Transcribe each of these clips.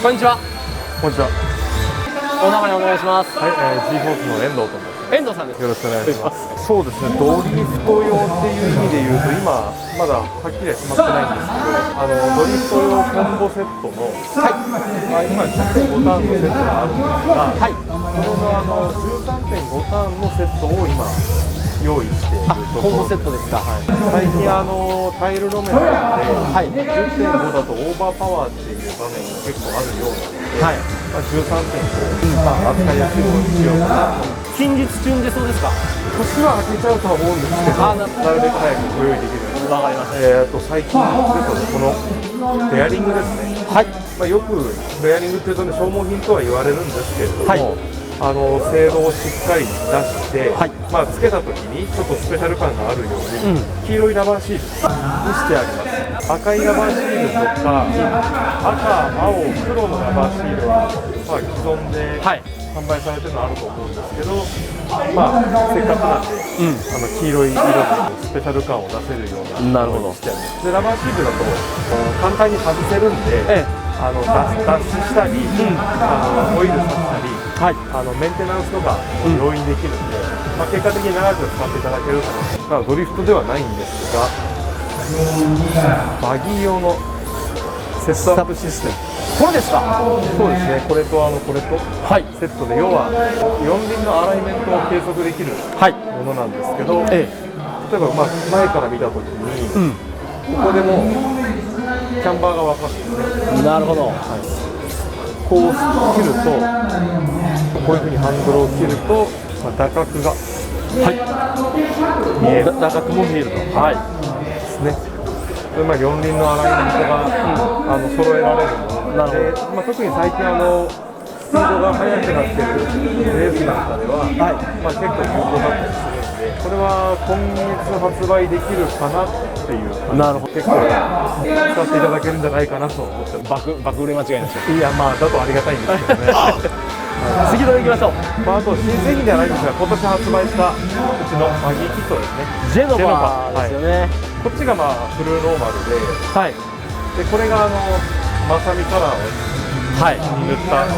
こんにちは。こんにちは。お名前お願いします。はい、G フォースの遠藤と申します。遠藤さんです。よろしくお願いします。そうですね、ドリフト用っていう意味で言うと、今まだはっきりは決まってないんですけど、ドリフト用コンボセットの、今10.5ターンのセットがあるんですが、その13.5ターンのセットを今用意しているところ。コンボセットですか。最近タイル路面で、10.5だとオーバーパワーっていう場面が結構あるようなので、13.5、扱いやすいものにしようかなと。近日中に出そうですか。年は明けちゃうとは思うんですけど、なるべく早くご用意できるように。わかりました。最近ですとこのベアリングですね。よくベアリングっていうとね、消耗品とは言われるんですけれども、精度をしっかり出して、つけた時にちょっとスペシャル感があるように、黄色いラバーシールにしてあります。赤いラバーシールとか、赤、青、黒のラバーシールは、既存で販売されてるのあると思うんですけど、せっかくなんで、黄色い色でスペシャル感を出せるようなものにしてあります。で、ラバーシールだと簡単に外せるんで、脱脂したり、オイルさせたり、メンテナンスとか容易にできるんで、結果的に長く使っていただけるかな。ドリフトではないんですが、バギー用のセットアップシステム。これですか。そうですね、これとこれとセットで、要は四輪のアライメントを計測できるものなんですけど、例えば前から見たときに、ここでもキャンバーが分かるんですね。なるほど。こう切ると、こういうふうにハンドルを切ると、打角が見える。打角も見えると。ですね。四輪のアライメントが揃えられるもので、特に最近スピードが速くなっているレースなんかでは、結構有効だったりするんで、これは今月発売できるかなっていう感じで、結構使っていただけるんじゃないかなと思ってます。爆売れ間違いなし。いや、だとありがたいんですけどね。次の行きましょう。あと新製品ではないんですが、今年発売したうちのバギーキットですね。ジェノバですよね。こっちがフルノーマルで、これがまさみカラーを塗った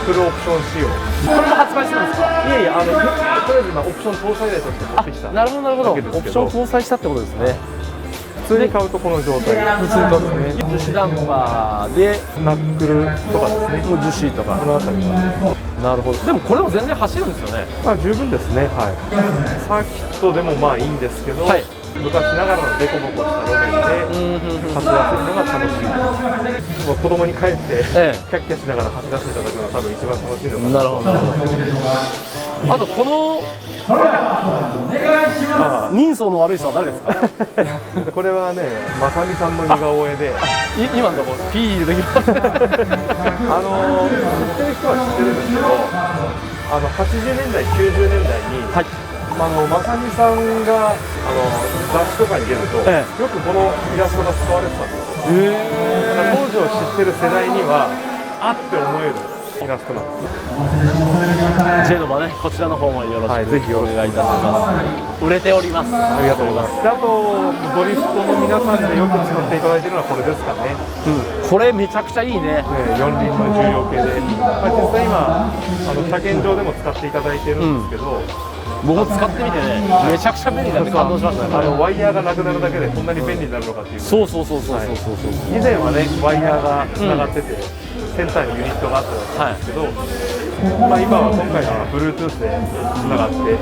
フルオプション仕様。これも発売するんですか。いやいや、とりあえずオプション搭載例として持ってきた。なるほどなるほど。オプション搭載したってことですね。普通に買うとこの状態。普通に買うとね。樹脂ダンパーでナックルとかですね。もう樹脂とか。この辺りは。なるほど。でもこれも全然走るんですよね。十分ですね。サーキットでもいいんですけど、昔ながらのデコボコした路面で走らせるのが楽しい。子供に帰ってキャッキャしながら走らせていただくのが多分一番楽しいのかな。なるほど。あとこの人相の悪い人は誰ですか。これはね、まさみさんの似顔絵で、今のところピー入れてきます。知ってる人は知ってるんですけど、80年代90年代に、まさみさんが雑誌とかに出ると、よくこのイラストが使われてたんですよ。当時を知ってる世代にはって思えるイラストなんです。ジェノバね、こちらの方もよろしくぜひお願いいたします。売れております。ありがとうございます。あとドリフトの皆さんでよく使っていただいているのはこれですかね。これめちゃくちゃいいね。四輪の重量系で、実際今車検場でも使っていただいているんですけど。僕も使ってみてね、めちゃくちゃ便利だって感動しましたね。ワイヤーがなくなるだけでこんなに便利になるのかっていう。そう。以前はね、ワイヤーがつながってて、センターにユニットがあったんですけど、今は今回は Bluetooth でつながって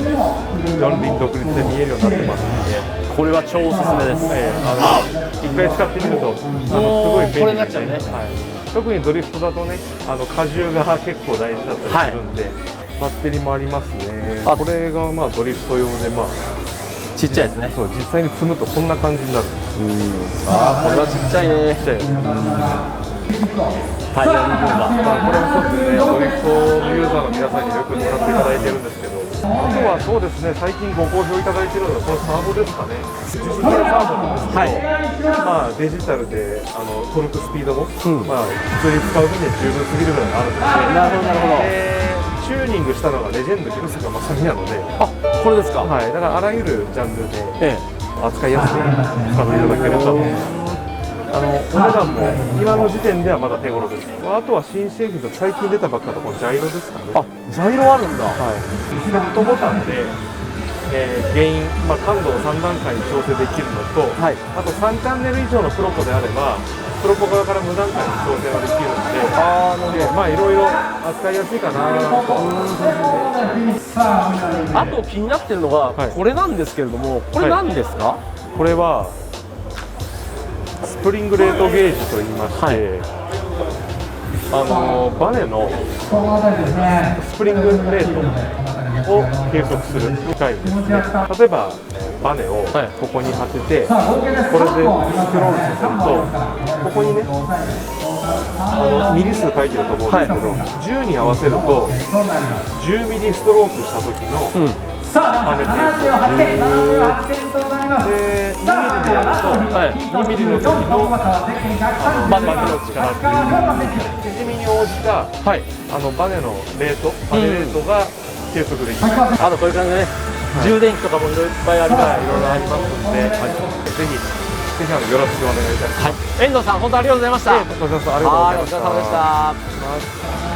四輪独立で見えるようになってますので、これは超おすすめです。一回使ってみるとすごい便利ですね。特にドリフトだとね、荷重が結構大事だったりするんで、バッテリーもありますね。これがドリフト用でちっちゃいですね。そう、実際に積むとこんな感じになる。これはちっちゃいね。タイヤリングが。これもそうですね。ドリフトユーザーの皆さんによく使っていただいてるんですけど、あとはそうですね。最近ご好評いただいているのはこのサーボですかね。樹脂系サーボなんですけど、デジタルでトルクスピードも普通に使う分には十分すぎるぐらいあるので。なるほど。チューニングしたのがレジェンド広坂まさみなので、これですか。だからあらゆるジャンルで扱いやすく使っていただければと思います。お値段も今の時点ではまだ手頃です。あとは新製品と最近出たばっかのこのジャイロですかね。あ、ジャイロあるんだ。はい、セットボタンで、ゲイン、感度を3段階に調整できるのと、はい、あと3チャンネル以上のプロポであればプロポ側から無段階に調整ができるので、いろいろ扱いやすいかなと。あと気になってるのが、はい、これなんですけれども、これ何ですか？これはスプリングレートゲージといいまして、バネのスプリングレートを計測する機械ですね。例えばバネをここに当てて、これでスクロールさせると、ここにねミリ数書いてると思うんですけど、10に合わせると10ミリストロークした時のバネっていうで、2ミリでやると、2ミリの時のバネの力っていう縮みに応じた、バネのレート、バネレートが計測できます。あとこういう感じでね、充電器とかもいっぱいあります。いろいろありますので、ぜひよろしくお願いいたします。遠藤さん、本当ありがとうございました。ありがとうございました。お疲れ様でした。